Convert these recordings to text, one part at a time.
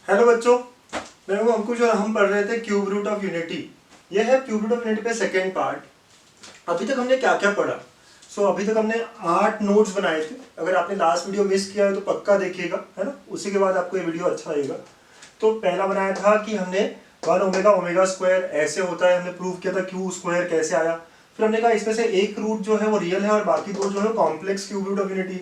Hello बच्चों, मैं हूं अंकुश और हम पढ़ रहे थे क्यूब रूट ऑफ यूनिटी। यह है क्यूब रूट ऑफ यूनिटी पे सेकेंड पार्ट। अभी तक हमने क्या क्या पढ़ा? अभी तक हमने 8 नोट्स बनाए थे। अगर आपने लास्ट वीडियो मिस किया है तो पक्का देखिएगा, है ना। उसी के बाद आपको ये वीडियो अच्छा लगेगा। तो पहला बनाया था कि हमने 1 ओमेगा ओमेगा स्क्वायर ऐसे होता है, हमने प्रूव किया था क्यू स्क्वायर कैसे आया। फिर हमने कहा इसमें से एक रूट जो है वो रियल है और बाकी दो जो है complex cube root of unity,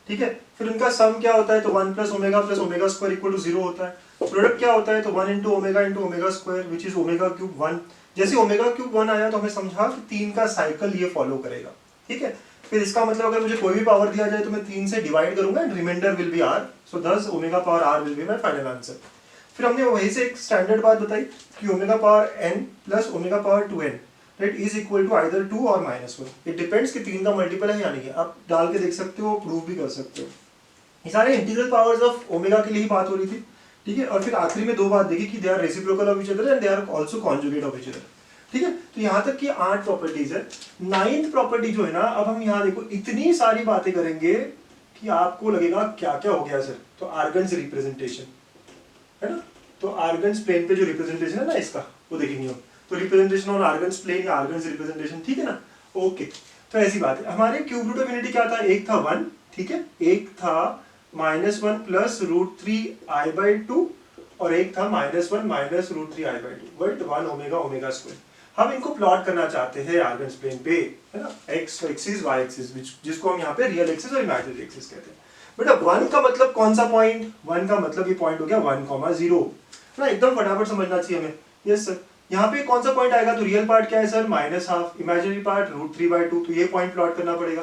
ठीक है। फिर उनका सम क्या होता है, तो 1 plus omega square equal to 0 होता है। प्रोडक्ट क्या होता है, तो 1 into omega square which is omega cube 1। जैसे ओमेगा क्यूब 1 आया तो हमें समझा कि 3 का साइकिल ये फॉलो करेगा, ठीक है। फिर इसका मतलब अगर मुझे कोई भी पावर दिया जाए तो मैं 3 से डिवाइड करूंगा and remainder will be r, so this omega power r will be my final answer. फिर हमने वहीं से एक स्टैंडर्ड बात बताई कि omega power n plus omega power 2n right is equal to either 2 और -1। इट डिपेंड्स कि 3 का मल्टीपल है या नहीं है। आप डाल के देख सकते हो, प्रूव भी कर सकते हो। ये सारे इंटीग्रल पावर्स ऑफ ओमेगा के लिए ही बात हो रही थी, ठीक है। और फिर आखिरी में दो बात देखी कि they are reciprocal of each other and they are also conjugate of each other, ठीक है। तो यहाँ तक की 8 प्रॉपर्टीज है। 9th प्रॉपर्टी जो है ना, अब हम यहाँ देखो इतनी सारी बातें करेंगे कि आपको लगेगा क्या क्या हो गया सर। तो आर्गन्स रिप्रेजेंटेशन, है ना। तो आर्गन्स प्लेन पे जो रिप्रेजेंटेशन है ना इसका, वो देखेंगे हम। तो रिप्रेजेंटेशन ऑन आर्गन्स प्लेन या आर्गन्स रिप्रेजेंटेशन, ठीक है ना। ओके, तो ऐसी बात है। हमारे क्यूब रूट ऑफ यूनिटी क्या था, एक था 1, ठीक है। एक था -1 प्लस √3i/2 और एक था -1 minus √3i/2 but 1 omega omega square. हम इनको प्लॉट करना चाहते हैं आर्गन्स प्लेन पे, है ना। एक्स एक्सिस वाई एक्सिस, जिसको हम यहाँ पे रियल एक्सिस और इमेजिनरी एक्सिस कहते हैं। बेटा 1 का मतलब कौन सा पॉइंट, 1 का मतलब ये पॉइंट हो गया 1,0 ना। एकदम फटाफट समझना चाहिए हमें। यस सर, यहाँ पे कौन सा पॉइंट आएगा, तो रियल पार्ट क्या है सर, -12, इमेजिनरी पार्ट √3/2, तो ये पॉइंट प्लॉट करना पड़ेगा।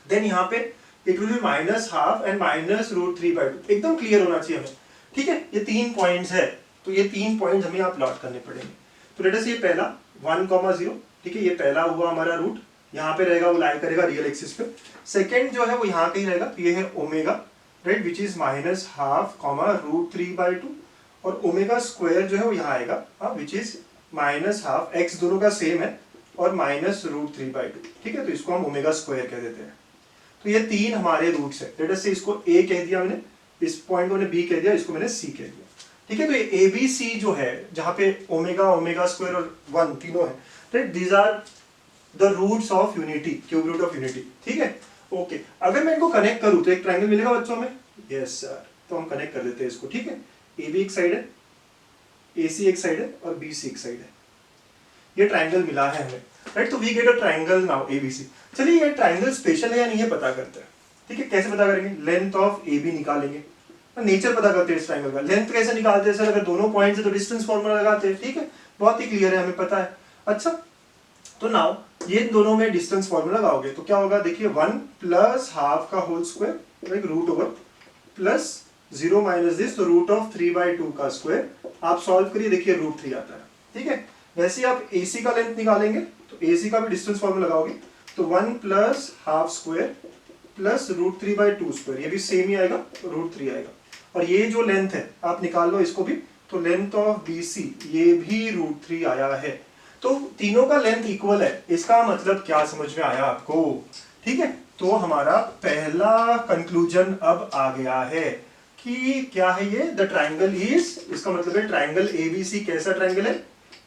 देन यहाँ पे इट विल बी -12 एंड -√3/2, एकदम क्लियर होना चाहिए हमें, ठीक है। ये 3 पॉइंट्स है, तो ये 3 पॉइंट्स हमें यहाँ प्लॉट करने पड़ेंगे। तो लेट अस ये पहला 1,0, ठीक है, ये पहला हुआ हमारा रूट, यहाँ पे रहेगा, वो लाई करेगा रियल एक्सिस पे। सेकंड जो है वो यहाँ पे ही रहेगा, तो ये है ओमेगा राइट विच इज -12, √3/2 और ओमेगा स्क्वायर जो है वो यहाँ आएगा विच इज -12, एक्स दोनों का सेम है और -√3/2, ठीक है। तो इसको हम ओमेगा स्क्वायर कह देते हैं। तो ये 3 हमारे रूट्स है। लेट अस से इसको ए कह दिया मैंने, इस पॉइंट को मैंने बी कह दिया, इसको मैंने सी कह दिया, ठीक है। तो ये ए बी सी जो है, जहां पे ओमेगा ओमेगा स्क्वायर और 1 तीनों है right, these are the roots of unity, cube root of unity, ठीक है। ओके, अगर मैं इनको कनेक्ट करूं तो एक ट्रायंगल मिलेगा बच्चों में। यस सर, तो हम कनेक्ट कर देते हैं इसको, ठीक है। ए बी एक साइड है, ए सी एक साइड है और बी सी एक साइड है। ये ट्रायंगल मिला है हमें राइट, तो we get a triangle now ABC. चलिए ये ट्रायंगल स्पेशल है या नहीं है पता करते हैं, ठीक है। कैसे पता करेंगे, लेंथ ऑफ ए बी निकालेंगे, नेचर पता करते हैं इस ट्रायंगल का। लेंथ कैसे निकालते हैं सर, अगर दोनों पॉइंट है तो डिस्टेंस फॉर्मूला लगाते हैं, ठीक है। बहुत ही क्लियर है, हमें पता है। अच्छा, तो नाउ ये दोनों में डिस्टेंस फॉर्मूला लगाओगे तो क्या होगा, देखिए 1 प्लस हाफ का whole square right root over plus 0 minus this, तो √3/2 का स्क्वायर। आप सॉल्व करिए, देखिए √3 आता है, ठीक है। वैसे आप AC का लेंथ निकालेंगे तो AC का भी डिस्टेंस फॉर्मूला लगाओगे तो 1 plus half square plus √3/2 square, ये भी सेम ही आएगा, √3 आएगा। और ये जो लेंथ है आप निकाल लो इसको भी, तो लेंथ ऑफ BC ये भी √3 आया है। तो तीनों का लेंथ इक्वल है, इसका मतलब क्या समझ में आया आपको, ठीक है। तो हमारा पहला कंक्लूजन अब आ गया है कि क्या है ये, द ट्राइंगल इज, इसका मतलब है ट्राइंगल ABC कैसा ट्राइंगल है,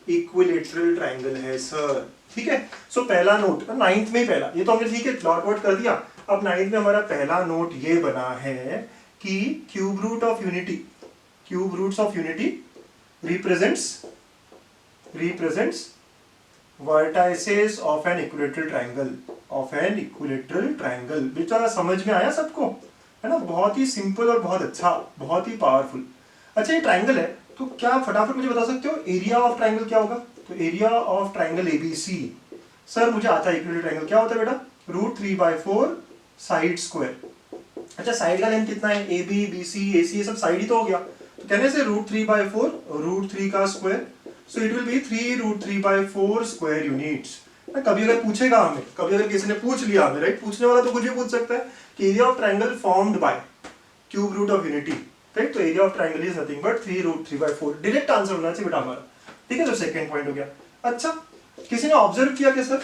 इक्विलेटरल ट्राइंगल है सर, ठीक है। सो पहला नोट 9th में ही पहला, ये तो हमने ठीक है प्लॉट वॉट कर दिया। अब 9th में हमारा पहला नोट ये बना है कि cube root of unity, cube roots of unity represents vertices of an equilateral triangle, of an equilateral triangle. बेटा समझ में आया सबको, है ना। बहुत ही सिंपल और बहुत अच्छा, बहुत ही पावरफुल। अच्छा, ये ट्राइंगल है तो क्या फटाफट मुझे बता सकते हो एरिया ऑफ ट्राइंगल क्या होगा, तो area of triangle ABC sir मुझे आता है इक्विलेटरल ट्राइंगल, क्या होता है बेटा, √3/4 साइड स्क्वायर। अच्छा, साइड का लेंथ कितना है, AB BC AC ये सब साइड ही तो हो गया, तो कहने से √3/4 √3 का square, so it will B 3√3/4 square units. कभी अगर पूछेगा हमें, कभी अगर किसी ने पूछ लिया हमें राइट, पूछने वाला तो कुछ भी पूछ सकता है कि area of triangle formed by cube root of unity right, तो area of triangle is nothing but 3√3/4, direct answer होना चाहिए बेटा हमारा, ठीक है। तो सेकंड पॉइंट हो गया। अच्छा, किसी ने ऑब्जर्व किया कि सर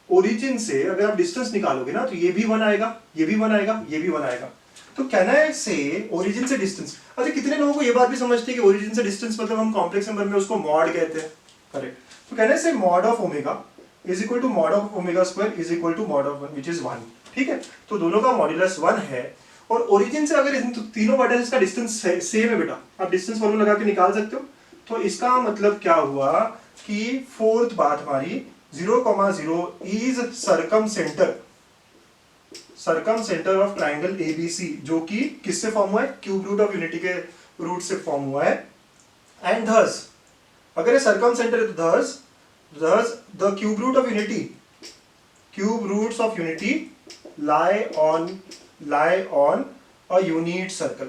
ओरिजिन से अगर आप डिस्टेंस निकालोगे ना तो ये भी 1 आएगा, ये भी 1 आएगा, ये भी 1 आएगा। तो कैन आई से ओरिजिन से डिस्टेंस, अच्छा कितने लोगों को ये बात भी समझते हैं कि ओरिजिन से डिस्टेंस मतलब हम कॉम्प्लेक्स नंबर में उसको मॉड कहते हैं, करेक्ट। तो can I say mod of omega is equal to mod of omega square is equal to mod of 1 which is 1, ठीक है। तो दोनों का मॉड्यूलस 1 है, और ओरिजिन से अगर इन तीनों वर्टेक्स का डिस्टेंस सेम है बेटा, आप डिस्टेंस फॉर्मूला लगा के निकाल सकते हो। तो इसका मतलब क्या हुआ कि फोर्थ बात हमारी 0,0 is circumcentre of triangle ABC, जो कि किससे फॉर्म हुआ है, क्यूब रूट ऑफ यूनिटी के रूट से फॉर्म हुआ है। एंड थस अगर ये सरकम सेंटर है तो thus the cube root of unity lie on a unit circle,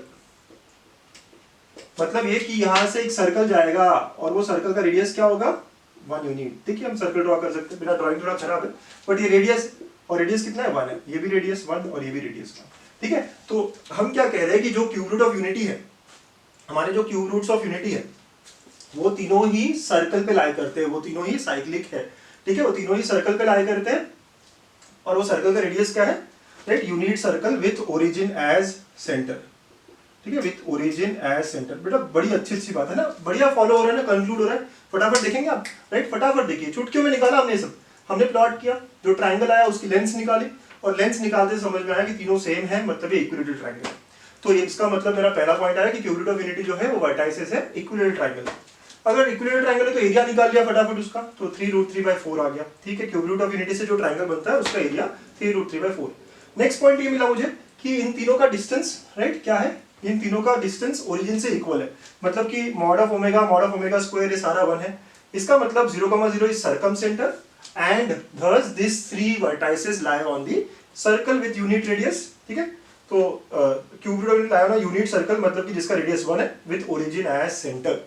मतलब ये कि यहां से एक सर्कल जाएगा और वो सर्कल का रेडियस क्या होगा 1 यूनिट। देखिए हम सर्कल ड्रॉ कर सकते हैं, बिना ड्राइंग थोड़ा खराब है, बट ये रेडियस, और रेडियस कितना है 1 है, ये भी रेडियस 1 और ये भी रेडियस 1, ठीक है। तो हम क्या कह रहे हैं कि जो क्यूब रूट ऑफ यूनिटी है, हमारे जो क्यूब रूट्स ऑफ यूनिटी है वो तीनों ही सर्कल पे लाई करते हैं, वो तीनों ही साइक्लिक है, ठीक है, वो तीनों ही सर्कल पे लाई करते हैं, और वो सर्कल का रेडियस क्या है, right, unit circle with origin as centre, ठीक है, विथ ओरिजिन एज सेंटर। बेटा बड़ी अच्छी बात है ना, बढ़िया फॉलो हो रहा है ना, कंक्लूड हो रहा है, फटाफट देखेंगे आप, राइट, फटाफट देखिए, चुटकियों में निकाला हमने सब, हमने प्लॉट किया, जो ट्राइंगल आया उसकी लेंथ निकाली, और लेंथ निकालते समझ में आया कि तीनों सेम है, मतलब ये इक्विलेटरल ट्राइंगल है। तो इसका मतलब मेरा पहला पॉइंट आया कि क्यूब रूट ऑफ यूनिटी जो है वो वर्टाइसेस है, इक्विलेटरल ट्राइंगल। अगर इक्विलेटरल ट्राइंगल है तो एरिया निकाल लिया फटाफट उसका, तो 3√3/4 आ गया, ठीक है। क्यूब रूट ऑफ यूनिटी से जो ट्राइंगल बनता है उसका एरिया 3√3/4। नेक्स्ट पॉइंट ये मिला मुझे कि इन तीनों का डिस्टेंस, राइट, क्या है, इन तीनों का डिस्टेंस ओरिजिन से इक्वल है, मतलब कि मॉड ऑफ ओमेगा स्क्वायर ये सारा 1 है। इसका मतलब 0,0 is circum centre and thus these 3 vertices lie on the circle with unit radius, ठीक है। तो cube root of lie on unit circle, मतलब कि जिसका रेडियस 1 है विद ओरिजिन एज सेंटर,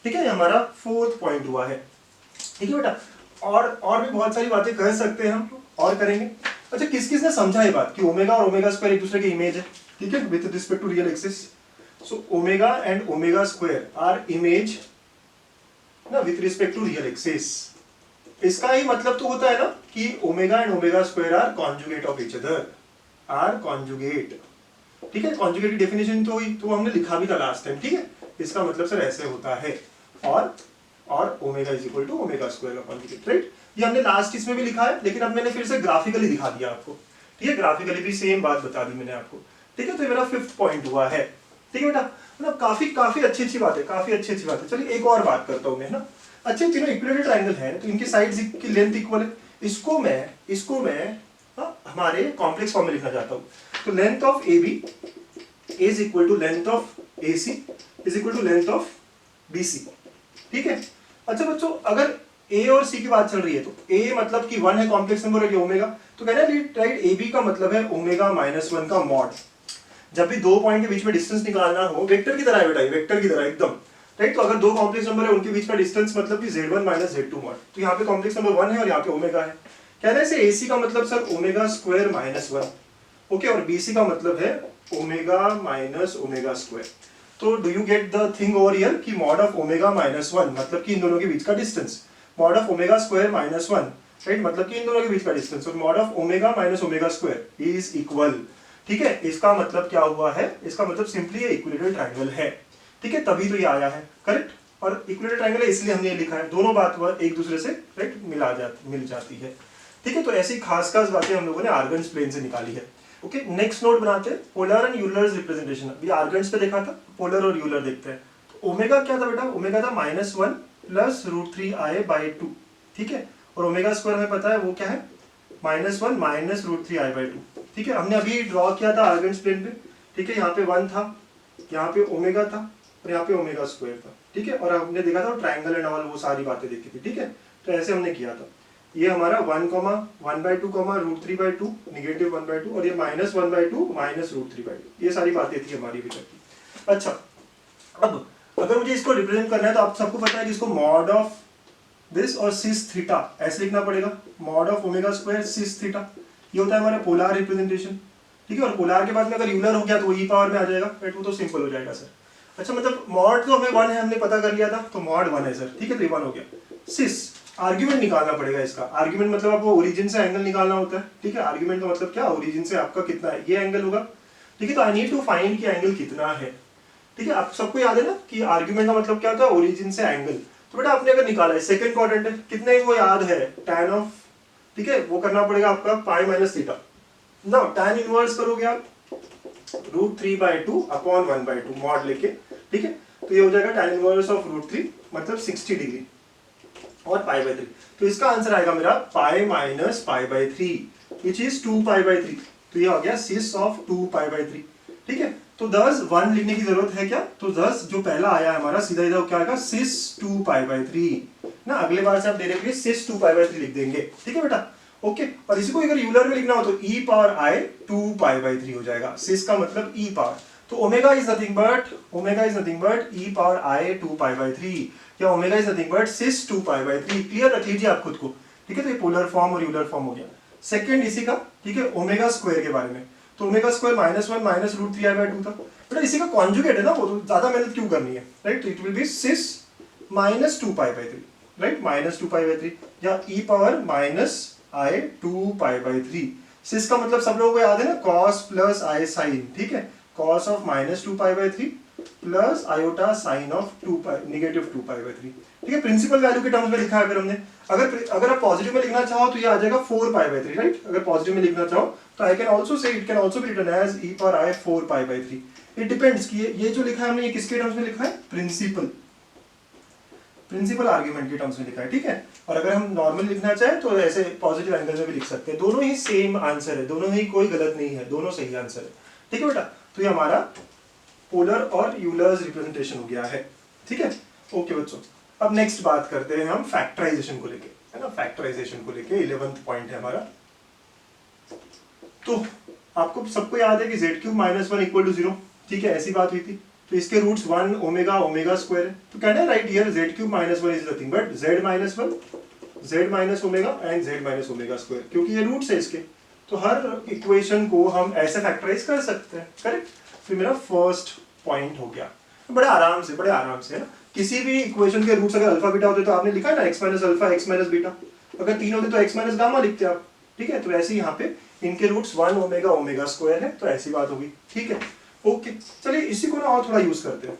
ठीक है। ये हमारा फोर्थ पॉइंट हुआ है, ठीक है बेटा। और भी बहुत सारी बातें कर सकते हैं हम, और करेंगे। अच्छा किस किस ने समझा ये बात कि ओमेगा और ओमेगा स्क्वायर एक दूसरे की इमेज है, ठीक है, with respect to real axis. So omega and omega square are image ना with respect to real axis. इसका ही मतलब तो होता है ना कि omega and omega square are conjugate of each other, are conjugate, ठीक है। कॉन्जुगेट की डेफिनेशन तो हमने लिखा भी था लास्ट टाइम, ठीक है। इसका मतलब सर ऐसे होता है, और omega is equal to omega square का कॉन्जुगेट, राइट। ये हमने लास्ट इसमें भी लिखा है, लेकिन अब मैंने फिर से ग्राफिकली दिखा दिया आपको, ठीक है, ग्राफिकली भी सेम बात बता दी मैंने आपको, ठीक है। तो ये मेरा फिफ्थ पॉइंट हुआ है, ठीक है बेटा। मतलब काफी अच्छी बात है, काफी अच्छी बात है। चलिए एक और बात करता हूँ मैं, है ना। अच्छे तीनों इक्विलेटरल ट्राइंगल है तो इनकी साइड्स की लेंथ इक्वल है। इसको मैं हमारे कॉम्प्लेक्स फॉर्म में लिखना चाहता हूँ। तो length of AB is equal to length of AC is equal to length of BC, ठीक है। अच्छा बच्चों अगर A और C की बात चल रही है तो A मतलब कि 1 है कॉम्प्लेक्स नंबर और ये ओमेगा, तो कहना है राइट AB का मतलब है ओमेगा-1 का मॉड। जब भी दो पॉइंट के बीच में डिस्टेंस निकालना हो, वेक्टर की तरह है बेटा, वेक्टर की तरह एकदम, राइट। तो अगर दो कॉम्प्लेक्स नंबर है उनके बीच का डिस्टेंस मतलब कि Z1 - Z2 मॉड, तो यहाँ पे कॉम्प्लेक्स नंबर 1 है और यहाँ पे ओमेगा है। कहना है इसे AC का मतलब सर ओमेगा स्क्वायर -1, ओके, और BC का मतलब है ओमेगा माइनस ओमेगा स्क्वायर। तो do you get the thing over here कि मॉड ऑफ ओमेगा-1 मतलब कि इन दोनों के बीच का distance, mod of omega square -1, right, मतलब कि इन दोनों के बीच का डिस्टेंस, और mod of omega minus omega square is equal, ठीक है। इसका मतलब क्या हुआ है, इसका मतलब सिंपली ये इक्विलेटरल ट्रायंगल है, ठीक है, तभी तो ये आया है, करेक्ट। और इक्विलेटरल ट्रायंगल है इसलिए हमने ये लिखा है, दोनों बात एक दूसरे से राइट मिल जाती है, ठीक है। तो ऐसी खास बातें हम लोगों ने आर्गन्स प्लेन से निकाली है। ओके, नेक्स्ट नोट बनाते हैं, पोलर एंड यूलर्स रिप्रेजेंटेशन। अभी आर्गन्स पे देखा था, पोलर और यूलर देखते हैं। तो ओमेगा क्या था बेटा, ओमेगा था -1 + √3i/2, ठीक है। और ओमेगा स्क्वायर हमें पता है वो क्या है, -1 - √3i/2, ठीक है। हमने अभी ड्रॉ किया था आर्गन्स प्लेन पे, ठीक है। यहाँ पे 1 था, यहाँ पे ओमेगा था और यहाँ पे ओमेगा स्क्वायर था, ठीक है। और हमने देखा था ट्रायंगल एंड ऑल, वो सारी बातें देखी थी, ठीक है। तो ऐसे हमने किया था। ये हमारा 1, 1/2, √3/2, -1/2, और ये -1/2 -√3/2, ये सारी बातें थी हमारी अभी तक की। अच्छा, अब अगर मुझे इसको रिप्रेजेंट करना है तो आप सबको पता है कि इसको मॉड ऑफ दिस और सिस थीटा ऐसे लिखना पड़ेगा, mod of omega square cis theta. ये होता है हमारा पोलर रिप्रेजेंटेशन, ठीक है। और पोलर के बाद में अगर यूलर हो गया तो वो ई पावर में आ जाएगा, राइट, वो तो सिंपल हो जाएगा सर। अच्छा, मतलब मॉड तो हमें 1 है, हमने पता कर लिया था, तो मॉड 1 है सर, ठीक है। तो 1 हो गया। सिस आर्ग्यूमेंट निकालना पड़ेगा इसका। आर्ग्यूमेंट मतलब आपको ओरिजिन से एंगल निकालना होता है, ठीक है। आर्ग्यूमेंट का मतलब क्या, ओरिजिन से आपका कितना है, ये एंगल होगा, ठीक है। तो आई नीड टू फाइंड कि एंगल कितना है, ठीक है। आप सबको याद है ना कि आर्ग्यूमेंट का मतलब क्या होता है, ओरिजिन से एंगल। तो बेटा आपने अगर निकाला है सेकंड क्वाड्रेंट है, कितने वो याद है, tan ऑफ, ठीक है, वो करना पड़ेगा आपका पाई माइनस थीटा ना, tan इनवर्स करोगे आप √3/2 अपॉन 1/2 मॉड लेके, ठीक है। तो ये हो जाएगा tan इनवर्स ऑफ √3 मतलब 60 डिग्री और π/3। तो इसका आंसर आएगा मेरा पाई माइनस π/3 विच इज 2π/3। तो ये आ गया सिस ऑफ 2π/3, ठीक है। तो 1 लिखने की जरूरत है क्या, तो 10 जो पहला आया है हमारा सीधा सीधा क्या आएगा सिस 2π/3 ना। अगले बार से आप डायरेक्टली सिस 2π/3 लिख देंगे, ठीक है बेटा, ओके। और इसी को अगर यूलर में लिखना हो तो e पावर i 2π/3 हो जाएगा, सिस का मतलब e पावर। तो omega is nothing but e power i 2π/3 या omega is nothing but cis 2π/3। Clear रख लीजिए आप खुद को, ठीक है। तो ये पोलर फॉर्म और यूलर फॉर्म हो गया। सेकंड इसी का, ठीक है, ओमेगा स्क्वायर के बारे में। तो ओमेगा स्क्वायर -1 माइनस √3i/2 था बेटा, इसी का कॉन्जुगेट है ना वो, तो ज्यादा मेहनत क्यों करनी है, राइट। तो it will be cis -2π/3, right, -2π/3 या e पावर -i 2π/3। सिस का मतलब सब लोगों को याद है ना, cos प्लस i sin, ठीक है, cos of -2π/3 plus iota sine of -2π/3, ठीक है। प्रिंसिपल वैल्यू के टर्म्स में लिखा है अगर हमने, अगर आप पॉजिटिव में लिखना चाहो तो ये आ जाएगा 4π/3, राइट। अगर पॉजिटिव में लिखना चाहो तो I can also say it can also be written as e power i 4π/3। It depends कि ये जो लिखा है हमने ये किसके टर्म्स में लिखा है, प्रिंसिपल आर्ग्यूमेंट के टर्म्स में लिखा है, ठीक है। और अगर हम नॉर्मल लिखना चाहें तो ऐसे पॉजिटिव एंगल में भी लिख सकते हैं। दोनों ही सेम आंसर है, दोनों ही कोई गलत नहीं है, दोनों सही आंसर है, ठीक है बेटा। तो ये हमारा पोलर और यूलर्स रिप्रेजेंटेशन हो गया है, ठीक है, ओके बच्चों। अब नेक्स्ट बात करते हैं हम फैक्टराइजेशन को लेके, है ना, फैक्टराइजेशन को लेके 11th पॉइंट है हमारा। तो आपको सबको याद है कि z³ -1 = 0, ठीक है, ऐसी बात हुई थी। तो इसके रूट्स 1 ओमेगा ओमेगा स्क्वायर है। तो कहना है right here z³ -1 is nothing but z minus omega and z minus omega square, क्योंकि ये रूट्स है इसके। तो हर इक्वेशन को हम ऐसे फैक्टराइज कर सकते हैं, करेक्ट। तो मेरा फर्स्ट पॉइंट हो गया। बड़े आराम से है ना। किसी भी इक्वेशन के रूट्स अगर अल्फा बीटा होते तो आपने लिखा है ना x minus alpha x minus beta, अगर 3 होते तो x माइनस गामा लिखते आप, ठीक है। तो ऐसे यहाँ पे इनके रूट्स 1 ओमेगा ओमेगा स्क्वायर है, तो ऐसी बात होगी, ठीक है, ओके। चलिए इसी को ना और थोड़ा यूज करते हैं।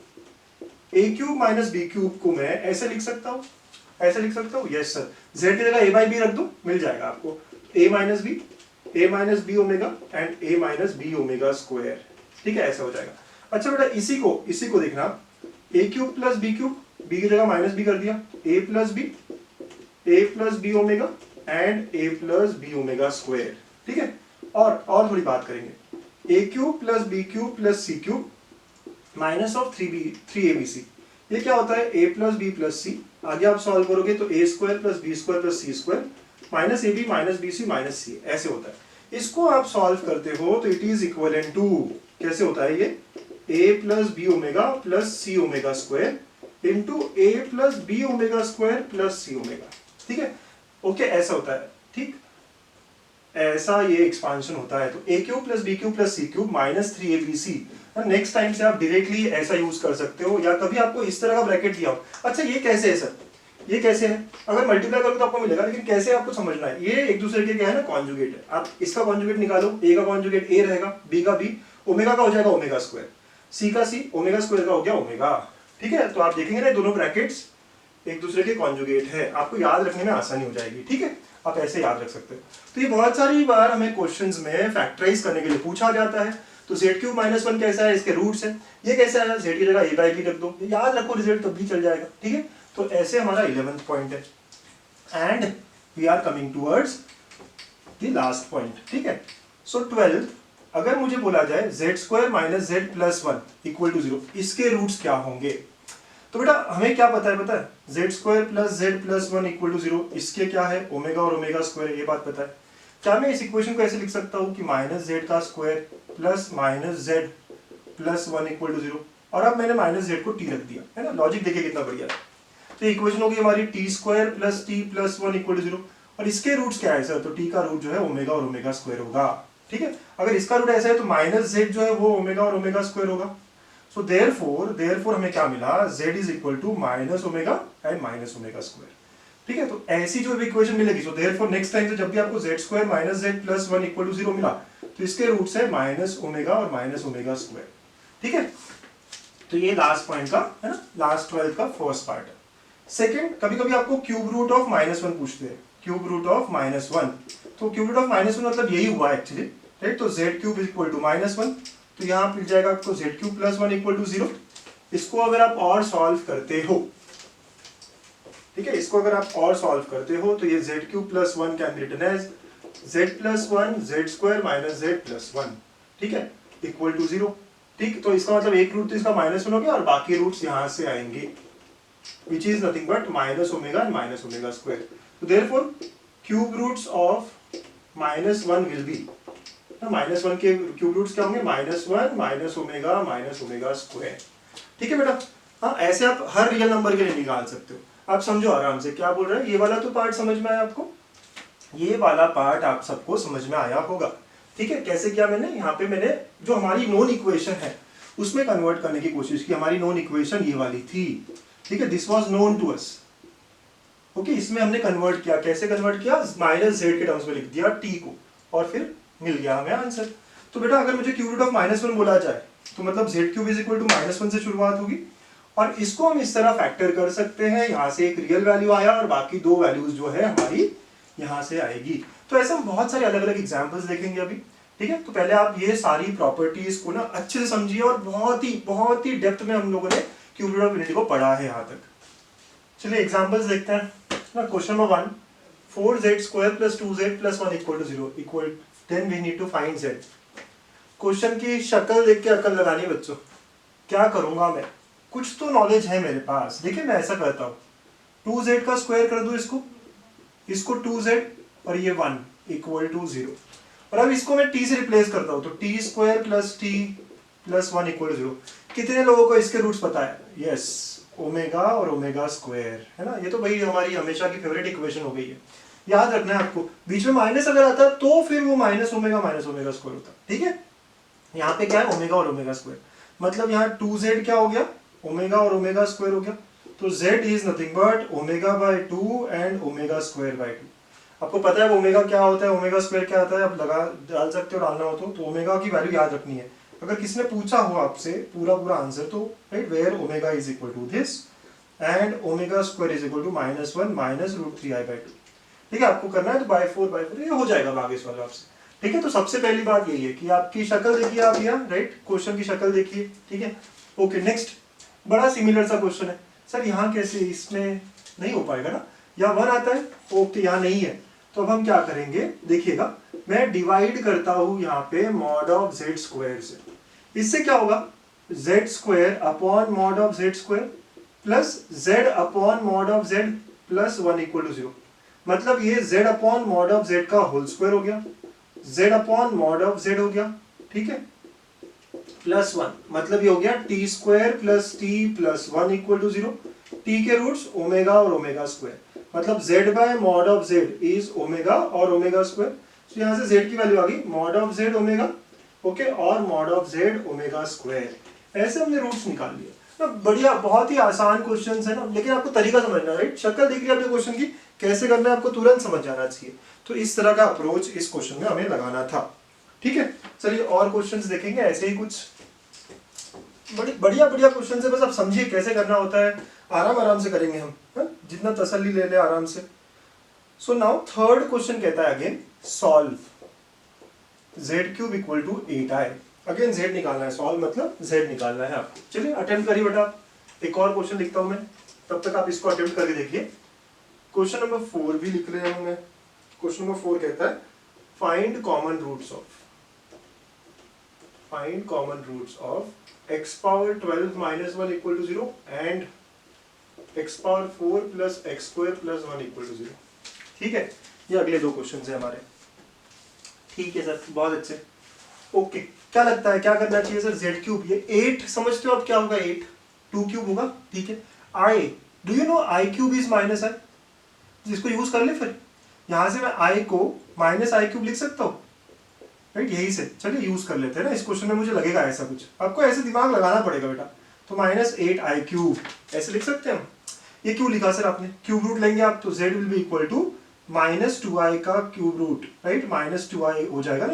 a³ माइनस b³ को मैं ऐसे लिख सकता हूँ, यस सर। z की जगह a/b रख दो, मिल जाएगा आपको a minus b omega and a minus b omega square, ठीक है, ऐसा हो जाएगा। अच्छा बेटा इसी को देखना, a³ प्लस b³ b की जगह माइनस b कर दिया, a plus b omega and a plus b omega square, ठीक है। और थोड़ी बात करेंगे, a³ plus b³ plus c³ minus of 3abc। ये क्या होता है, a plus b plus c। आगे आप सॉल्व करोगे तो a square plus b square plus c square minus ab minus bc minus c, ऐसे होता है। इसको आप सॉल्व करते हो तो इट इज इक्विवेलेंट टू, कैसे होता है ये, a plus b omega plus c omega square into a plus b omega square plus c omega, ठीक है, ओके, ऐसा होता है, ठीक, ऐसा ये एक्सपांशन होता है। तो a³ plus b³ plus c³ minus 3abc। Next time से आप डायरेक्टली ऐसा यूज कर सकते हो, या कभी आपको इस तरह का ब्रैकेट दिया हो, अच्छा ये कैसे है सर, ये कैसे है, अगर मल्टीप्लाई करोगे तो आपको मिलेगा, लेकिन कैसे आपको समझना है, ये एक दूसरे के क्या है ना, कॉन्जुगेट है। आप इसका कॉन्जुगेट निकालो, a का कॉन्जुगेट a रहेगा, b का b, ओमेगा का हो जाएगा ओमेगा स्क्वायर, c का c, ओमेगा स्क्वायर का हो गया ओमेगा, ठीक है। तो आप देखेंगे ना दोनों ब्रैकेट्स एक दूसरे के कॉन्जुगेट है, आपको याद रखने में आसानी हो जाएगी, ठीक है, आप ऐसे याद रख सकते हो। तो ये बहुत सारी बार हमें क्वेश्चंस में फैक्टराइज करने के लिए पूछा जाता है। तो z³ -1 कैसा है, इसके रूट्स है, ये कैसा है, z की जगह a/b रख दो, याद रखो, रिजल्ट तब भी चल जाएगा, ठीक है। तो ऐसे हमारा 11th पॉइंट है and we are coming towards the last point, ठीक है। सो 12th, अगर मुझे बोला जाए z² minus z plus 1 equal to 0, इसके रूट्स क्या होंगे। तो बेटा हमें क्या पता है, z² plus z plus 1 equal to 0, इसके क्या है, ओमेगा और ओमेगा स्क्वायर, ये बात पता है। क्या मैं इस इक्वेशन को ऐसे लिख सकता हूँ कि माइनस z का square plus minus z plus 1 equal to 0, और अब मैंने माइनस z को t रख दिया, है ना, लॉजिक देखिए कितना बढ़िया है। तो इक्वेशन होगी हमारी t² plus t plus 1 equal to 0, और इसके रूट्स क्या है सर, तो t का रूट जो है ओमेगा और ओमेगा स्क्वायर होगा, ठीक है। अगर इसका रूट ऐसा है तो माइनस z जो है वो ओमेगा और ओमेगा स्क्वायर होगा। सो देयरफॉर हमें क्या मिला, z is equal to minus omega and minus omega square, ठीक है। तो ऐसी जो भी इक्वेशन मिलेगी, सो देयरफॉर नेक्स्ट टाइम से जब भी आपको z² minus z plus 1 equal to 0 मिला तो इसके रूट्स है माइनस ओमेगा और माइनस ओमेगा स्क्वायर। ठीक है, तो ये लास्ट पॉइंट का है ना, लास्ट 12 का फर्स्ट पार्ट है। सेकंड, कभी कभी आपको क्यूब रूट ऑफ -1 पूछते हैं, क्यूब रूट ऑफ -1, तो क्यूब रूट ऑफ -1 मतलब यही हुआ एक्चुअली, राइट। तो z क्यूब इक्वल टू -1, तो यहाँ मिल जाएगा आपको z cube plus 1 equal to 0। इसको अगर आप और सॉल्व करते हो, ठीक है, इसको अगर आप और सॉल्व करते हो तो ये z cube plus 1 can be written as z plus 1 z square minus z plus 1, ठीक है, इक्वल टू 0। ठीक, तो इसका मतलब एक रूट तो इसका -1 हो गया और बाकी रूट्स यहाँ से आएंगे, which is nothing but minus omega and minus omega square. So therefore cube roots of -1 will be, -1 के क्यूब रूट्स क्या होंगे, -1 माइनस ओमेगा स्क्वायर। ठीक है बेटा, हाँ ऐसे आप हर रियल नंबर के लिए निकाल सकते हो। आप समझो आराम से क्या बोल रहे हैं। ये वाला तो पार्ट समझ में आया आपको, ये वाला पार्ट आप सबको समझ में आया होगा। ठीक है, कैसे किया मैंने, यहाँ पे मैंने जो हमारी नोन इक्वेशन है उसमें कन्वर्ट करने की कोशिश की। हमारी नोन इक्वेशन ये वाली थी, ठीक है, this was known to us. Okay, इसमें हमने कन्वर्ट किया, कैसे कन्वर्ट किया, माइनस जेड के टर्म्स में लिख दिया टी को और फिर मिल गया हमें आंसर। तो बेटा अगर मुझे क्यूब रूट ऑफ -1 बोला जाए तो मतलब z cube is equal to -1 से शुरुआत होगी और इसको हम इस तरह फैक्टर कर सकते हैं, यहाँ से एक रियल वैल्यू आया और बाकी दो वैल्यूज जो है हमारी यहाँ से आएगी। तो ऐसे हम बहुत सारे अलग अलग एग्जाम्पल्स देखेंगे अभी। ठीक है, तो पहले आप ये सारी प्रॉपर्टीज को ना अच्छे से समझिए और बहुत ही डेप्थ में हम लोगों ने क्यूब रूट ऑफ यूनिटी को पढ़ा है यहाँ तक। चलिए एग्जांपल्स देखते हैं ना। Question number 1, 4z square plus 2z plus 1 equal to 0 equal, then we need to find z। Question की शक्ल देख के अकल लगानी बच्चों। क्या करूंगा मैं, कुछ तो नॉलेज है मेरे पास। देखिए मैं ऐसा करता हूँ, 2z का स्क्वायर कर दूं इसको 2z और ये 1 इक्वल टू 0, और अब इसको मैं t से रिप्लेस करता हूँ तो t square plus t plus 1 equal to 0। कितने लोगों को इसके रूट्स पता है, यस, ओमेगा और ओमेगा स्क्वायर, है ना। ये तो भाई हमारी हमेशा की फेवरेट इक्वेशन हो गई है। याद रखना है आपको, बीच में माइनस अगर आता है तो फिर वो माइनस ओमेगा स्क्वायर होता है। ठीक है, यहाँ पे क्या है, ओमेगा और ओमेगा स्क्वायर, मतलब यहाँ 2z क्या हो गया, ओमेगा और ओमेगा स्क्वायर हो गया। तो z is nothing but omega by 2 and omega square by 2। आपको पता है ओमेगा क्या होता है, ओमेगा स्क्वायर क्या होता है, आप लगा डाल सकते हो, डालना हो तो ओमेगा की वैल्यू याद रखनी है। अगर किसी ने पूछा हो आपसे पूरा आंसर तो right, where omega is equal to this and omega square is equal to -1 minus √3i/2। ठीक है, आपको करना है तो बाय 4 ये हो जाएगा आगे इस वाला आपसे। ठीक है, तो सबसे पहली बात यही है कि आपकी शक्ल देखिए आप यहाँ, राइट, क्वेश्चन की शक्ल देखिए। ठीक है, ओके नेक्स्ट, बड़ा सिमिलर सा क्वेश्चन है। सर यहाँ कैसे, इसमें नहीं हो पाएगा ना, यहाँ 1 आता है, ओके यहाँ नहीं है, तो अब हम क्या करेंगे देखिएगा, मैं डिवाइड करता हूँ यहाँ पे मॉड ऑफ z स्क्वायर से। इससे क्या होगा, z square upon mod of z square plus z upon mod of z plus 1 equal to 0। मतलब ये z upon mod of z का होल स्क्वायर हो गया, z upon mod of z हो गया, ठीक है, प्लस 1, मतलब ये हो गया t square plus t plus 1 equal to 0। t के रूट्स ओमेगा और ओमेगा स्क्वायर, मतलब z by mod of z is omega और ओमेगा स्क्वायर। तो यहाँ से z की वैल्यू आ गई mod of z omega, okay, और mod of z omega square. ऐसे हमने रूट्स निकाल लिए ना। बढ़िया, बहुत ही आसान क्वेश्चन है ना, लेकिन आपको तरीका समझना, राइट, शक्ल देख लिया आपने क्वेश्चन की, कैसे करना है आपको तुरंत समझ जाना चाहिए। तो इस तरह का अप्रोच इस क्वेश्चन में हमें लगाना था। ठीक है, चलिए और क्वेश्चंस देखेंगे ऐसे ही कुछ बढ़िया क्वेश्चन है, बस आप समझिए कैसे करना होता है, आराम से करेंगे हम, है? जितना तसल्ली ले ले आराम से। सो नाउ थर्ड क्वेश्चन कहता है again solve z cube equal to 8i। Again z निकालना है, सॉल्व मतलब z निकालना है आपको। चलिए अटेम्प्ट करिए बेटा, एक और क्वेश्चन लिखता हूं मैं, तब तक आप इसको अटेम्प्ट करके देखिए। क्वेश्चन नंबर 4 भी लिख रहे हैं मैं। क्वेश्चन नंबर 4 कहता है find common roots of x power 12 minus 1 equal to 0 and x power 4 plus x square plus 1 equal to 0। ठीक है, ये अगले दो क्वेश्चन है हमारे। ठीक है सर, बहुत अच्छे। ओके, क्या लगता है क्या करना चाहिए सर, z क्यूब, ये 8 समझते हो आप क्या होगा, 8 2 क्यूब होगा। ठीक है, i, do you know i cube is minus i, जिसको यूज कर ले, फिर यहां से मैं i को माइनस i क्यूब लिख सकता हूँ, राइट, यही से। चलिए यूज कर लेते हैं ना, इस क्वेश्चन में मुझे लगेगा ऐसा कुछ, आपको ऐसे दिमाग लगाना पड़ेगा बेटा। तो -8i क्यूब ऐसे लिख सकते हैं हम। ये क्यों लिखा सर आपने, क्यूब रूट लेंगे आप तो z will be equal to -2i का क्यूब रूट, राइट, -2i हो जाएगा ना,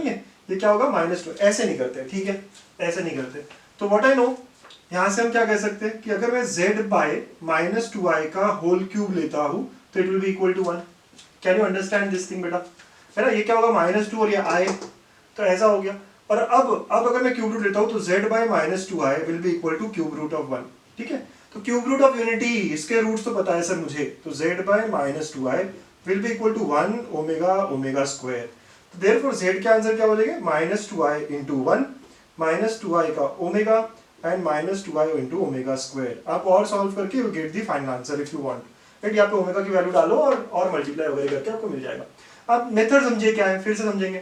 ये क्या होगा -2। ऐसे नहीं करते, ठीक है, ऐसे नहीं करते। तो व्हाट आई नो, यहाँ से हम क्या कह सकते हैं कि अगर मैं z बाय -2i का होल क्यूब लेता हूँ तो it will be equal to 1। Can you understand this thing बेटा, है ना? ये क्या होगा -2 और ये i, तो ऐसा हो गया। और अब अगर मैं क्यूब रूट लेता हूँ तो z by -2i will be equal to cube root of 1, ठीक है। तो क्यूब रूट ऑफ यूनिटी, इसके रूट्स तो पता है सर मुझे, तो z by -2i will be equal to 1 omega omega square. तो देयरफॉर z का आंसर क्या हो जाएगा, -2i इंटू 1 -2i का omega and -2i into omega square. आप और सॉल्व करके you get the final answer if you want, right. यहाँ पे ओमेगा की वैल्यू डालो और मल्टीप्लाई वगैरह करके आपको मिल जाएगा। अब मेथड समझिए क्या है, फिर से समझेंगे।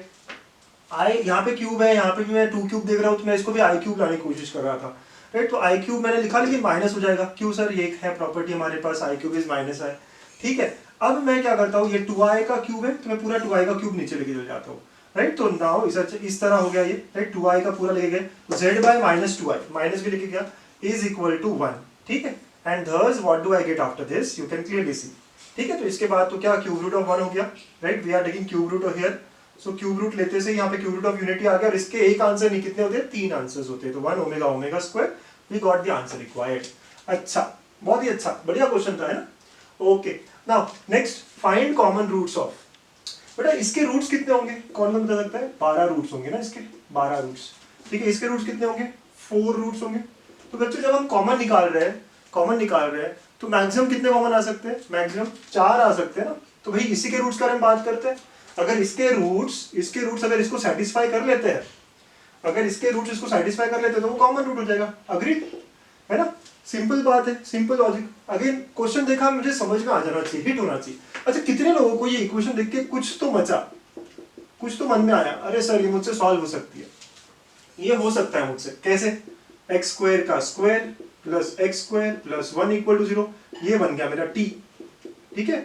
आई यहाँ पे क्यूब है, यहाँ पे भी मैं 2 क्यूब देख रहा हूँ, तो मैं इसको भी आई क्यूब लाने की कोशिश कर रहा था, राइट। तो आई क्यूब मैंने लिखा लेकिन माइनस हो जाएगा, क्यों सर? ये एक है प्रॉपर्टी हमारे पास, आई क्यूब इज माइनस है, ठीक है। अब मैं क्या करता हूँ, ये 2i का क्यूब है तो मैं पूरा 2i का क्यूब नीचे लेके चल जाता हूँ, राइट। तो नाउ इस तरह हो गया ये, राइट। 2i का पूरा लेके गए तो z बाय -2i, माइनस भी लेके गया, इज इक्वल टू 1, ठीक है। And thus what do I get after this, you can clearly see, ठीक है। तो इसके बाद तो क्या, क्यूब रूट ऑफ 1 हो गया, right. We are taking cube root of here, so cube root लेते से यहाँ पे क्यूब रूट ऑफ यूनिटी आ गया, और इसके एक आंसर नहीं, कितने होते हैं, 3 आंसर्स होते हैं, तो 1 omega omega square, we got the answer required. अच्छा, बहुत ही अच्छा, बढ़िया क्वेश्चन था, है ना? Okay, now next, find common roots of. बेटा इसके रूट्स कितने होंगे, कौन कौन बता सकता है? 12 रूट्स होंगे ना इसके, 12 रूट्स, ठीक है। इसके रूट्स कितने होंगे? 4 रूट्स होंगे। तो बच्चों जब हम कॉमन निकाल रहे हैं तो मैक्सिमम कितने कॉमन आ सकते हैं? मैक्सिमम 4 आ सकते हैं ना। तो भाई इसी के रूट्स का हम बात करते हैं। अगर इसके रूट्स अगर इसको सेटिस्फाई कर लेते हैं, अगर इसके रूट्स इसको सेटिस्फाई कर लेते हैं तो वो कॉमन रूट हो जाएगा, अग्री, है ना? सिंपल बात है, सिंपल लॉजिक। अगेन क्वेश्चन देखा, मुझे समझ में आ जाना चाहिए, हिट होना चाहिए। अच्छा, कितने लोगों को ये इक्वेशन देख के कुछ तो मचा, कुछ तो मन में आया, अरे सर ये मुझसे सॉल्व हो सकती है, ये हो सकता है मुझसे, कैसे? एक्स स्क्वायर का square plus x square plus 1 equal to 0, ये बन गया मेरा टी, ठीक है।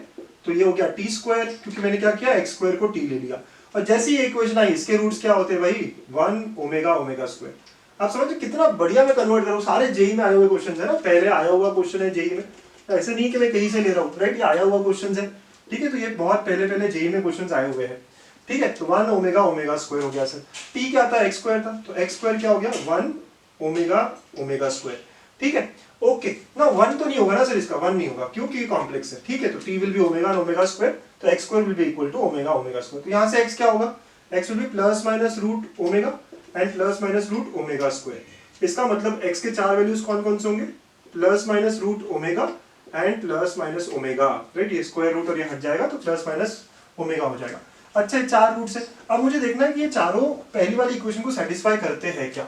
तो ये हो गया टी स्क्वायर, क्योंकि मैंने क्या किया, एक्स स्क्वायर को टी ले लिया। और जैसे ये इक्वेशन आई, इसके रूट्स क्या होते हैं भाई, 1 ओमेगा ओमेगा स्क्वायर। आप समझो कितना बढ़िया मैं कन्वर्ट कर रहा हूँ, सारे जेई में आए हुए क्वेश्चन है ना, पहले आया हुआ क्वेश्चन है जेई में, तो ऐसे नहीं कि मैं कहीं से ले रहा हूँ, राइट। ये आया हुआ क्वेश्चन है, ठीक है। तो ये बहुत पहले जेई में क्वेश्चन आए हुए हैं, ठीक है। तो 1 ओमेगा ओमेगा स्क्वायर हो गया सर, टी क्या था, एक्स स्क्वायर था, तो एक्स स्क्वायर क्या हो गया, 1 ओमेगा ओमेगा स्क्वायर, ठीक है। ओके ना, 1 तो नहीं होगा ना सर, इसका 1 नहीं होगा क्योंकि कॉम्प्लेक्स है, ठीक है। तो t will be omega omega square, तो x square will be equal to omega omega square. तो यहाँ से एक्स क्या होगा, x will be plus minus root omega and plus minus root omega square. इसका मतलब एक्स के 4 वैल्यूज कौन कौन से होंगे, plus minus root omega and plus minus omega, right. ये स्क्वायर रूट और ये हट जाएगा तो प्लस माइनस ओमेगा हो जाएगा। अच्छा, 4 रूट्स है। अब मुझे देखना है कि ये चारों पहली वाली इक्वेशन को सेटिस्फाई करते हैं क्या,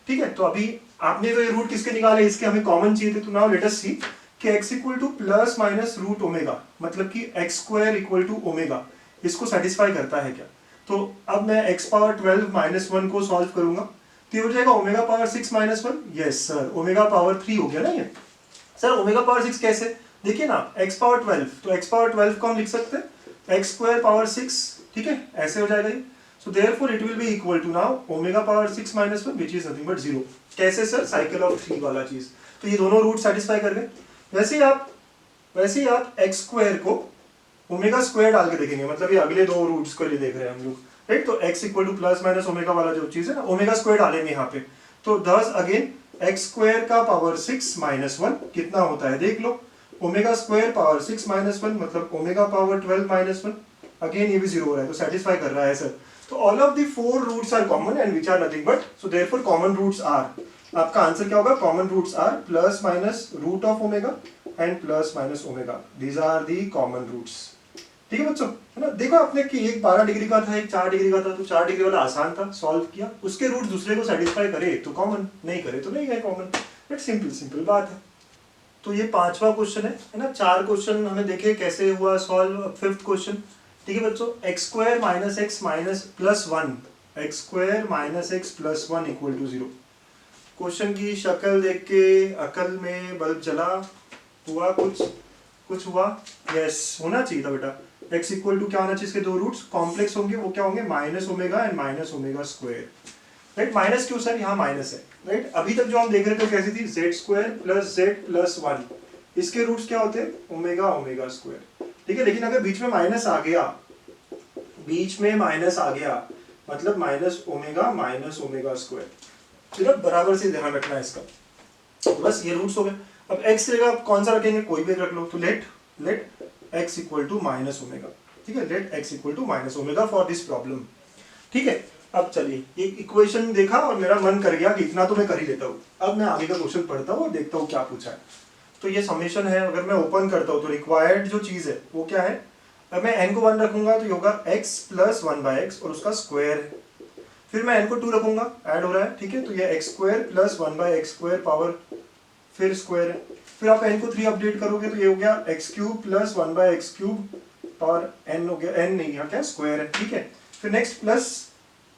ठीक है। तो अभी आपने तो ये रूट किसके निकाले, इसके हमें कॉमन चाहिए थे। तो नाउ लेट अस सी कि x equal to plus minus root omega, मतलब कि x square equal to omega, इसको सेटिस्फाई करता है क्या। तो अब मैं x पावर 12 माइनस 1 को सॉल्व करूंगा, तो ये हो जाएगा omega power 6 minus 1। Yes sir, omega power 3 हो गया ना ये। सर ओमेगा पावर 6 कैसे, देखिए ना, x पावर 12, तो x पावर 12 को हम लिख सकते हैं x स्क्वायर पावर 6, ठीक है, ऐसे हो जाएगा ये। So therefore it will be equal to now omega power 6 minus 1 which is nothing but 0। कैसे सर, साइकिल ऑफ 3 वाला चीज। तो ये दोनों रूट सेटिस्फाई कर गए। वैसे ही आप x स्क्वायर को ओमेगा स्क्वायर डाल के देखेंगे, मतलब ये अगले दो रूट्स को लिए देख रहे हैं हम लोग, राइट। तो x equal to plus minus omega वाला जो चीज है ना, ओमेगा स्क्वायर डालेंगे यहाँ पे। तो thus अगेन x स्क्वायर का पावर 6 माइनस 1 कितना होता है देख लो, ओमेगा स्क्वायर पावर 6 माइनस 1 मतलब ओमेगा पावर 12 माइनस 1। अगेन ये भी 0 हो रहा है, तो सेटिस्फाई कर रहा है सर। तो all of the 4 roots are common and which are nothing but, so therefore common roots are, आपका आंसर क्या होगा, common roots are plus minus root of omega and plus minus omega, these are the common roots। ठीक है बच्चों, है ना। देखो आपने कि एक 12 डिग्री का था, एक 4 डिग्री का था, तो 4 डिग्री वाला आसान था, सॉल्व किया, उसके रूट दूसरे को सेटिस्फाई करे तो कॉमन, नहीं करे तो नहीं है कॉमन, बट सिंपल बात है। तो ये 5वां क्वेश्चन है ना। 4 क्वेश्चन हमें देखे कैसे हुआ सॉल्व। 5th क्वेश्चन, ठीक है बच्चों, x square minus x minus plus 1, x square minus x plus 1 equal to 0। Question की शक्ल देख के अकल में बल्ब जला, हुआ कुछ हुआ, यस होना चाहिए था बेटा। एक्स इक्वल टू क्या होना चाहिए, इसके दो रूट्स कॉम्प्लेक्स होंगे, वो क्या होंगे, minus omega and minus omega square, right. Minus क्यों सर, यहाँ माइनस है, राइट। अभी तक जो हम देख रहे थे कैसी थी, Z square plus Z plus 1, इसके रूट्स क्या होते हैं, ओमेगा ओमेगा स्क्वायर, ठीक है। लेकिन अगर बीच में माइनस आ गया, मतलब माइनस ओमेगा स्क्वायर। सिर्फ बराबर से ध्यान रखना है इसका। तो बस ये रूट्स हो गए। अब x की जगह आप कौन सा रखेंगे, कोई भी रख लो। तो let x equal to minus omega. ठीक है, let x equal to minus omega for this problem. ठीक है, अब चलिए ये इक्वेशन देखा और मेरा मन कर गया कि इतना तो मैं कर ही लेता हूँ। अब मैं आगे का क्वेश्चन पढ़ता हूँ और देखता हूँ क्या पूछा है। तो ये समेशन है, अगर मैं ओपन करता हूँ तो रिक्वायर्ड जो चीज है वो क्या है। अब मैं n को 1 रखूंगा तो ये होगा x प्लस 1/x और उसका स्क्वायर है। फिर मैं n को 2 रखूंगा, ऐड हो रहा है। ठीक है, तो ये x square plus 1/x square power फिर स्क्वायर है। फिर आप n को 3 अपडेट करोगे तो ये हो गया x cube plus 1/x cube power n हो गया, n नहीं यहाँ क्या स्क्वायर है। ठीक है, फिर नेक्स्ट प्लस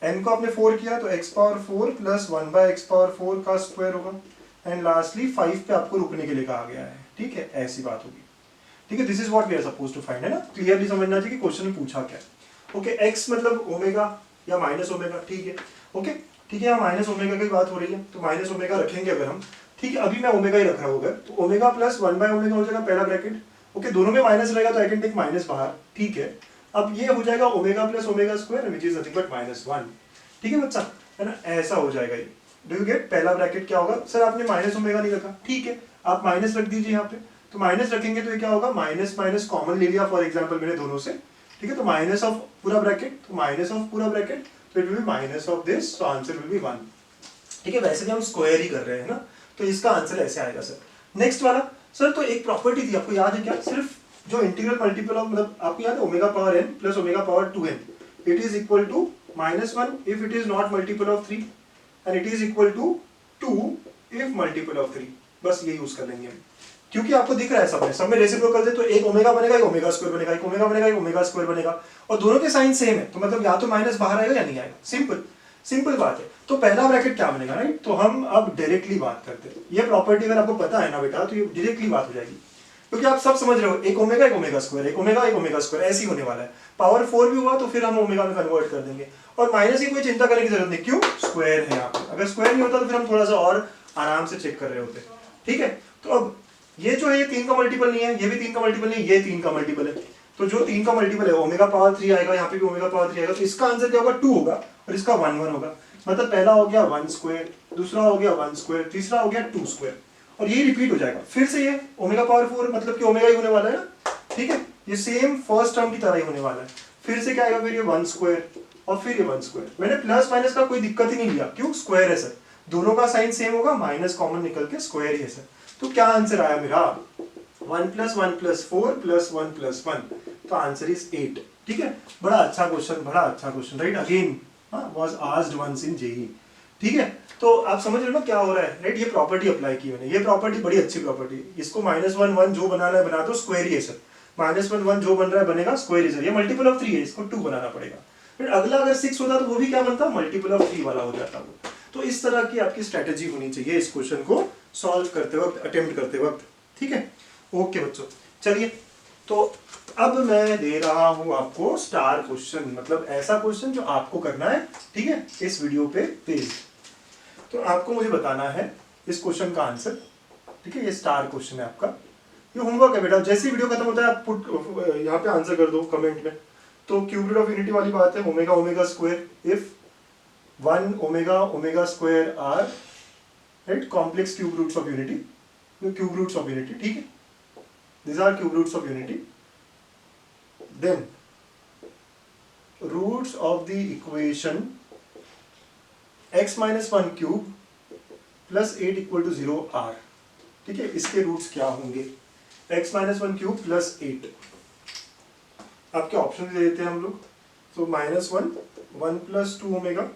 n को आपने 4 किया तो x power 4 plus 1/x power 4 का स्क्वायर होगा। एंड लास्टली 5 पे आपको रुकने के लिए कहा गया है। ठीक है, ऐसी बात होगी। ठीक है, this is what we are suppose to find, है ना। क्लियरली समझना चाहिए कि क्वेश्चन में पूछा क्या है। ओके, x मतलब ओमेगा या माइनस ओमेगा। ठीक है, ओके ठीक है, यहाँ माइनस ओमेगा की बात हो रही है तो माइनस ओमेगा रखेंगे अगर हम। ठीक है, अभी मैं ओमेगा ही रख रहा हूँ, तो ओमेगा प्लस 1/ओमेगा हो जाएगा पहला ब्रैकेट। ओके, दोनों में माइनस रहेगा तो आई कैन टेक माइनस बाहर। ठीक है, अब ये हो जाएगा omega plus omega square which is nothing but -1। ठीक है बच्चा, है ना, ऐसा हो जाएगा ये। Do you get? पहला ब्रैकेट क्या होगा, सर आपने माइनस ओमेगा नहीं रखा। ठीक है, आप माइनस रख दीजिए यहाँ पे। तो माइनस रखेंगे तो ये क्या होगा, माइनस माइनस कॉमन ले लिया फॉर एग्जांपल मैंने दोनों से। ठीक है, तो माइनस ऑफ पूरा ब्रैकेट, तो माइनस ऑफ पूरा ब्रैकेट, तो it will B minus of this, तो आंसर विल बी 1। ठीक है, वैसे भी हम स्क्वायर ही कर रहे हैं ना, तो इसका आंसर ऐसे आएगा सर। नेक्स्ट वाला, सर तो एक प्रॉपर्टी थी आपको याद है क्या, सिर्फ जो इंटीग्रल मल्टीपल ऑफ, मतलब आपको याद है omega power n plus omega power 2n, it is equal to -1 if it is not multiple of 3 and it is equal to 2 if multiple of 3। बस ये यूज कर लेंगे हम, क्योंकि आपको दिख रहा है सब में रेसिप्रोकल है, तो एक ओमेगा बनेगा, एक ओमेगा स्क्वायर बनेगा, एक ओमेगा बनेगा, एक ओमेगा स्क्वायर बनेगा, और दोनों के साइन सेम है, तो मतलब या तो माइनस बाहर आएगा या नहीं आएगा। सिंपल बात है। तो पहला ब्रैकेट क्या बनेगा, राइट। तो हम अब डायरेक्टली बात करते हैं, ये प्रॉपर्टी अगर आपको पता है ना बेटा, तो ये डायरेक्टली बात हो जाएगी, क्योंकि आप सब समझ रहे हो, एक ओमेगा स्क्वायर, एक ओमेगा स्क्वायर, ऐसे ही होने वाला है। पावर 4 भी हुआ तो फिर हम ओमेगा में कन्वर्ट कर देंगे, और माइनस की कोई चिंता करने की जरूरत नहीं, क्यों, स्क्वायर है यहाँ पे। अगर स्क्वायर नहीं होता तो फिर हम थोड़ा सा और आराम से चेक कर रहे होते। ठीक है, तो अब ये जो है ये 3 का मल्टीपल नहीं है, ये भी 3 का मल्टीपल नहीं है, ये 3 का मल्टीपल है। तो जो 3 का मल्टीपल है ओमेगा पावर 3 आएगा, यहाँ पे भी ओमेगा पावर 3 आएगा, तो इसका आंसर क्या होगा, 2 होगा, और इसका 1 1 होगा। मतलब पहला हो गया 1 स्क्वायर, दूसरा हो गया 1 स्क्वायर, तीसरा हो गया 2 स्क्वायर, और ये रिपीट हो जाएगा फिर से। ये ओमेगा पावर 4 मतलब कि ओमेगा ही होने वाला है ना। ठीक है, ये सेम फर्स्ट टर्म की तरह ही होने वाला है। फिर से क्या आएगा, फिर ये 1 स्क्वायर और फिर ये 1 स्क्वायर। मैंने प्लस माइनस का कोई दिक्कत ही नहीं लिया, क्यों, स्क्वायर है सर, दोनों का साइन सेम होगा, माइनस कॉमन निकल के स्क्वायर ही है सर। तो क्या आंसर आया मेरा, 1 + 1 + 4 + 1 + 1, तो आंसर इज 8। ठीक है, बड़ा अच्छा question, right. Again was asked once in JEE. ठीक है, तो आप समझ रहे हो ना क्या हो रहा है, राइट। ये प्रॉपर्टी अप्लाई की मैंने, ये प्रॉपर्टी बड़ी अच्छी प्रॉपर्टी। इसको -1 1 जो बनाना है बना दो, स्क्वायर ही है सर। -1 1 जो बन रहा है बनेगा स्क्वायर ही सर। ये मल्टीपल ऑफ 3 है, इसको 2 बनाना पड़ेगा। फिर अगला अगर 6 होता तो वो भी क्या बनता, मल्टीपल ऑफ 3 वाला हो जाता वो। तो इस तरह की आपकी स्ट्रेटेजी होनी चाहिए इस क्वेश्चन को सॉल्व करते वक्त, अटेम्प्ट करते वक्त। ठीक है, ओके बच्चों, चलिए तो अब मैं दे रहा हूं आपको स्टार क्वेश्चन, मतलब ऐसा क्वेश्चन जो आपको करना है। ठीक है, इस वीडियो पे पेज, तो आपको मुझे बताना है इस क्वेश्चन का आंसर। ठीक है, ये स्टार क्वेश्चन है आपका, ये होमवर्क है बेटा। जैसे ही वीडियो खत्म होता है आप पुट यहाँ पे आंसर कर दो कमेंट में। तो क्यूब रूट ऑफ यूनिटी वाली बात है, omega omega square if 1 omega omega square are, right, complex cube roots of unity, cube roots of unity. ठीक है, these are cube roots of unity. Then roots of the equation x minus 1 cube plus 8 equal to 0 are. ठीक है, इसके roots क्या होंगे, x minus 1 cube plus 8। आपके option दे देते हैं हम लोग। तो -1 1 + 2 ओमेगा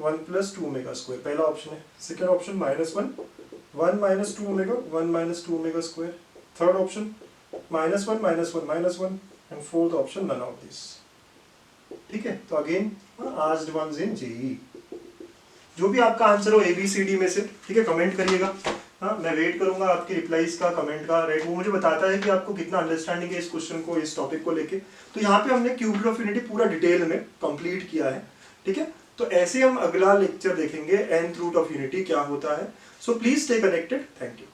1 + 2 ओमेगा स्क्वायर पहला ऑप्शन है। Second option -1 1 - 2 omega 1 - 2 omega square. Third option -1 -1 -1, and fourth option none of this. ठीक है, तो again asked once in JEE. जो भी आपका आंसर हो ABCD में से, ठीक है, कमेंट करिएगा। हाँ, मैं वेट करूंगा आपके रिप्लाईज का, कमेंट का, राइट। वो मुझे बताता है कि आपको कितना अंडरस्टैंडिंग है इस क्वेश्चन को, इस टॉपिक को लेके। तो यहाँ पे हमने क्यूब रूट ऑफ यूनिटी पूरा डिटेल में कंप्लीट किया है। ठीक है, तो ऐसे हम अगला लेक्चर देखेंगे nth रूट ऑफ यूनिटी क्या होता है। So please stay connected, thank you.